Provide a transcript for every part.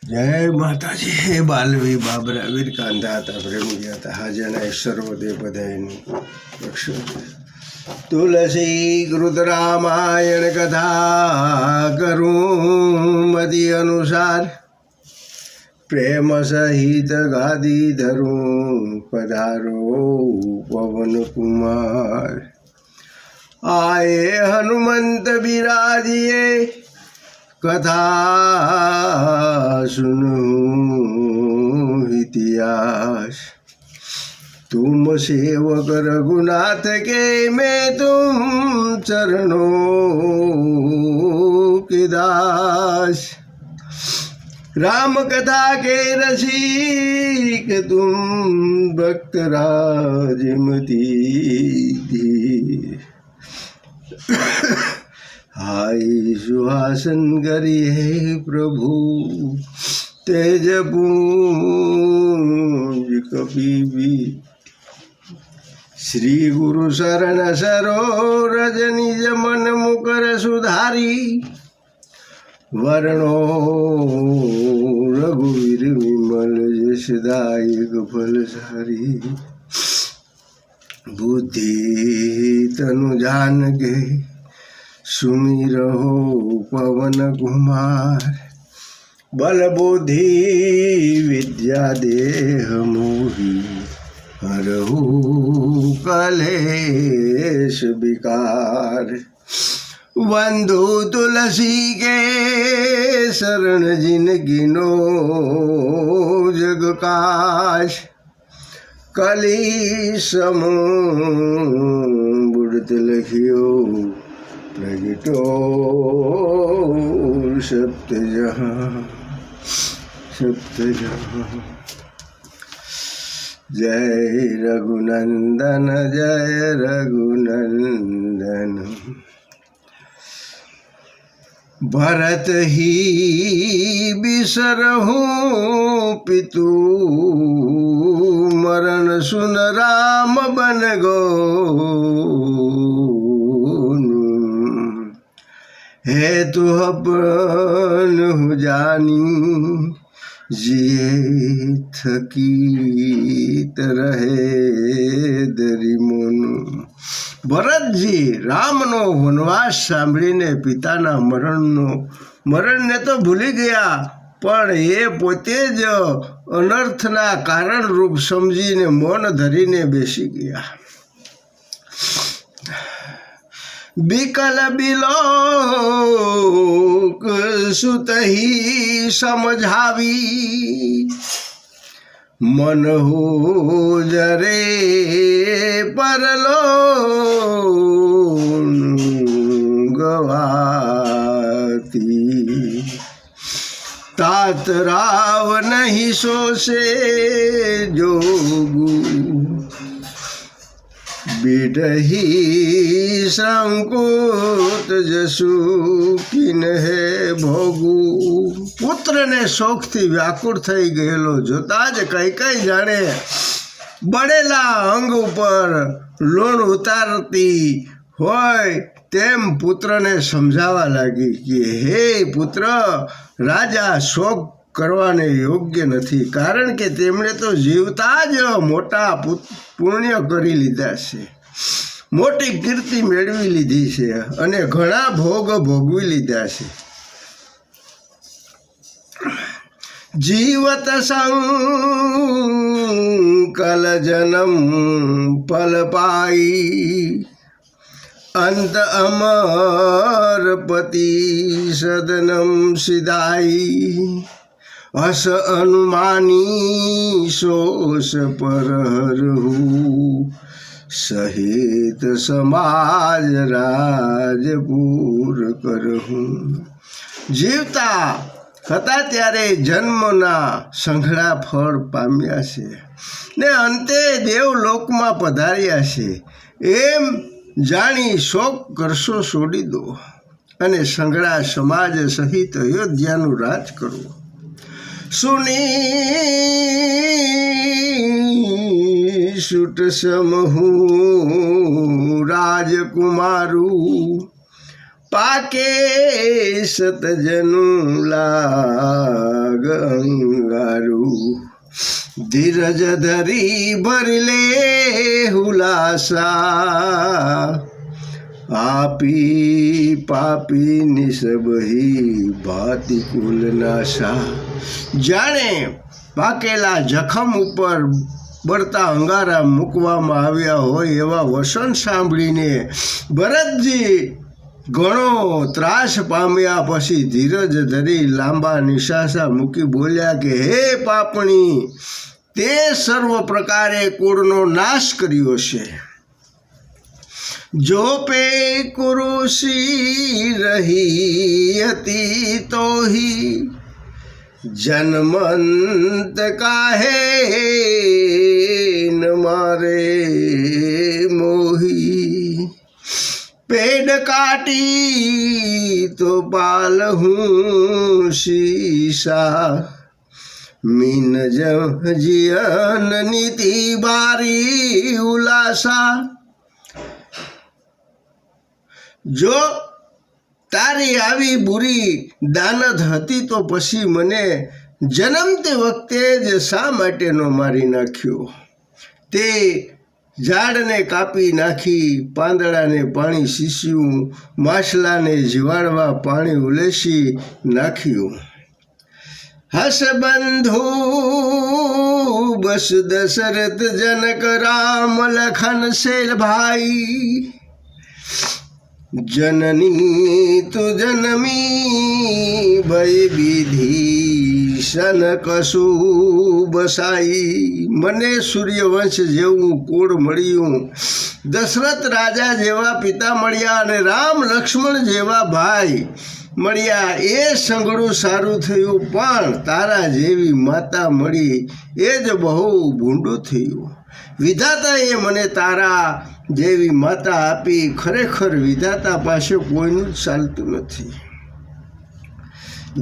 जय माताजी। हे बालवी बाबरा वीर कांधाता प्रेम ज्ञाता हाजनाय सर्वदेव पदायनी तुलसी रुद्रामायण कथा करूं मदि अनुसार प्रेम सहित गादी धरूं पधारो पवन कुमार। आए हनुमंत विराजिए कथा सुनो इतिहास। तुम सेवक रघुनाथ के मैं तुम चरणों के दास। राम कथा के रसिक तुम भक्त राजमती हाय सुहासन करिए प्रभु तेज पूंज कपि श्री गुरु शरण सरोरज निज मन मुकर सुधारी। वर्णो रघुवीर विमल यशदायक फलसारी। बुद्धि तनु जान के सुमिरहो पवन कुमार। बल बुद्धि विद्या देह मोहि हरहु कलेश विकार। बंधु तुलसी के शरण जिन गिनो जग काश। कली समूह बुढ़त लखियो प्रगटो सप्त जहाँ सप्त जहाँ। जय रघुनंदन जय रघुनंदन। भरत ही बिसरहु पितु मरण सुन राम बन गो। हे तु अपन हो जानी जिए थकीत रहे दरी मोनु। ભરતજી રામનો વનવાસ સાંભળીને પિતાના મરણને તો ભૂલી ગયા, પણ એ પોતે જ અનર્થના કારણરૂપ સમજીને મૌન ધરીને બેસી ગયા। बिकल बिलोक सुतही समझावी। मन हो जरे परलो गवाती। तात राव नहीं सोसे जोगू बिडही संकोत जसु किन है भोगू। पुत्र ने शोक थी व्याकुળ થઈ ગયેલો જોતા જ કઈ કઈ જાણે બળેલા અંગ ઉપર લોણ ઉતારતી હોય તેમ પુત્રને સમજાવવા લાગી કે હે પુત્ર, રાજા શોક કરવાને યોગ્ય નથી, કારણ કે તેમણે તો જીવતા જ મોટા પુણ્ય કરી લીધા છે, મોટી કીર્તિ મેળવી લીધી છે અને ઘણા ભોગ ભોગવી લીધા છે। जीवत संकल जन्म पल पाई। अंत अमर पति सदनम सिदाई। अस अनुमानी सोस पर हरहु सहित समाज राजपुर करहूँ। जीवता હતા ત્યારે જન્મના સંઘળા ફળ પામ્યા છે ને અંતે દેવલોકમાં પધાર્યા છે એમ જાણી શોક કરશો છોડી દો અને સંઘળા સમાજ સહિત અયોધ્યાનું રાજ કરો। સુની સુટ સમહુ રાજકુમારું। પાકે સતજનું લાગ અંગારું ધીરજ ધરી ભરી લે હુલાસા આપી પાપી નિસબહી ભાતી કુલ નાશા જાણે પાકેલા જખમ ઉપર બળતા અંગારા મૂકવામાં આવ્યા હોય એવા વસન સાંભળીને ભરતજી ઘણો ત્રાસ પામ્યા પછી ધીરજ ધરી લાંબા નિશાસા મૂકી બોલ્યા કે હે પાપણી તે સર્વ પ્રકારે કુળનો નાશ કર્યો છે જો પે કુરુષી રહી હતી તોહી જન્મંત કાહે ન મારે મોહી પેડ કાટી તો પાલ હું શીશા મીન જીયન નીતિ બારી ઉલાસા જો તારી આવી બુરી દાનત હતી તો પછી મને જન્મતી વખતે જ શા માટે ન મારી નાખ્યો તે ઝાડને કાપી નાખી પાંદડાને પાણી સીસ્યું માછલાને જીવાડવા પાણી ઉલેસી નાખ્યું હસબંધુ બસ દશરથ જનક રામ લખન શેલ ભાઈ जननी तु जन्मी भय विधीशन कशु बसाई મને સૂર્યવંશ જેવું કુળ મળ્યું દશરથ રાજા જેવા પિતા મળ્યા અને રામ લક્ષ્મણ જેવા ભાઈ મળ્યા એ સંઘળું સારું થયું પણ તારા જેવી માતા મળી એ જ બહુ ભૂંડું થયું વિધાતાએ મને તારા જેવી માતા આપી ખરેખર વિધાતા પાસે કોઈનું જ ચાલતું નથી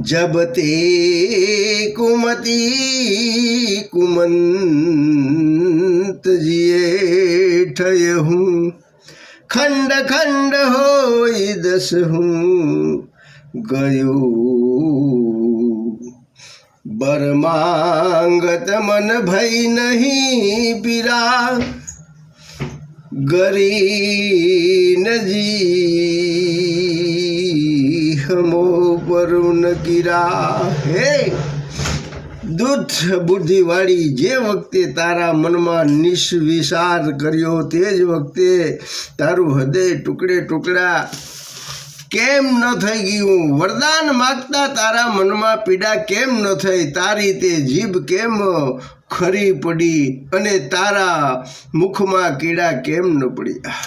જબ તે કુમતી કુમંત જીએ હું ખંડ ખંડ હોય દસ હું ગયું બરમાંગત મન ભઈ નહીં પીરા ગરી નજી હમો પરુન કિરા હે દુષ્ટ બુદ્ધિવાળી જે વખતે તારા મનમાં નિસ્વિચાર કર્યો તે જ વખતે તારું હૃદય ટુકડે ટુકડા કેમ ન થઈ ગયું વરદાન માગતા તારા મનમાં પીડા કેમ ન થઈ તારી તે જીભ કેમ ખરી પડી અને તારા મુખમાં કીડા કેમ ન પડ્યા